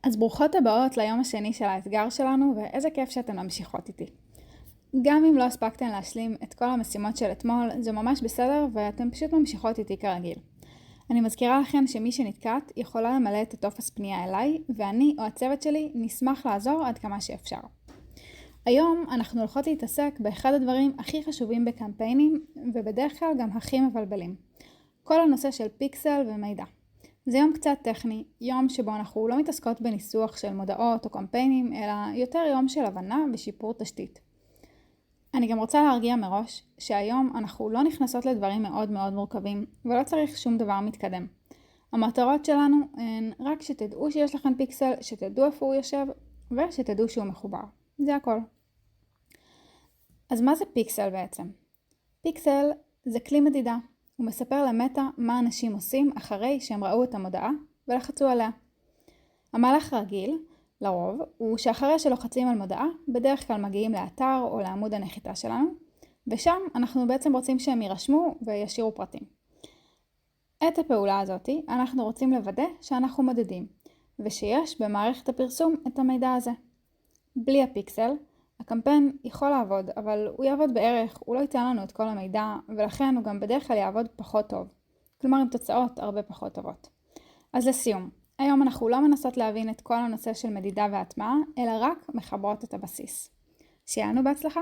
אז ברוכות הבאות ליום השני של האתגר שלנו, ואיזה כיף שאתן ממשיכות איתי. גם אם לא הספקתן להשלים את כל המשימות של אתמול, זה ממש בסדר ואתן פשוט ממשיכות איתי כרגיל. אני מזכירה לכם שמי שנתקעת יכולה למלא את הטופס פנייה אליי, ואני או הצוות שלי נשמח לעזור עד כמה שאפשר. היום אנחנו הולכות להתעסק באחד הדברים הכי חשובים בקמפיינים, ובדרך כלל גם הכי מבלבלים. כל הנושא של פיקסל ומידע. זה יום קצת טכני, יום שבו אנחנו לא מתעסקות בניסוח של מודעות או קמפיינים, אלא יותר יום של הבנה ושיפור תשתית. אני גם רוצה להרגיע מראש שהיום אנחנו לא נכנסות לדברים מאוד מאוד מורכבים, ולא צריך שום דבר מתקדם. המטרות שלנו הן רק שתדעו שיש לכם פיקסל, שתדעו איפה הוא יושב, ושתדעו שהוא מחובר. זה הכל. אז מה זה פיקסל בעצם? פיקסל זה כלי מדידה. הוא מספר למטה מה אנשים עושים אחרי שהם ראו את המודעה ולחצו עליה. המהלך רגיל, לרוב, הוא שאחרי שלוחצים על מודעה, בדרך כלל מגיעים לאתר או לעמוד הנחיתה שלנו, ושם אנחנו בעצם רוצים שהם יירשמו וישירו פרטים. את הפעולה הזאת אנחנו רוצים לוודא שאנחנו מודדים, ושיש במערכת הפרסום את המידע הזה. בלי הפיקסל, הקמפיין יכול לעבוד, אבל הוא יעבוד בערך, הוא לא ייתן לנו את כל המידע, ולכן הוא גם בדרך כלל יעבוד פחות טוב. כלומר, עם תוצאות הרבה פחות טובות. אז לסיום, היום אנחנו לא מנסות להבין את כל הנושא של מדידה והטמעה, אלא רק מחברות את הבסיס. שיהיה לנו בהצלחה!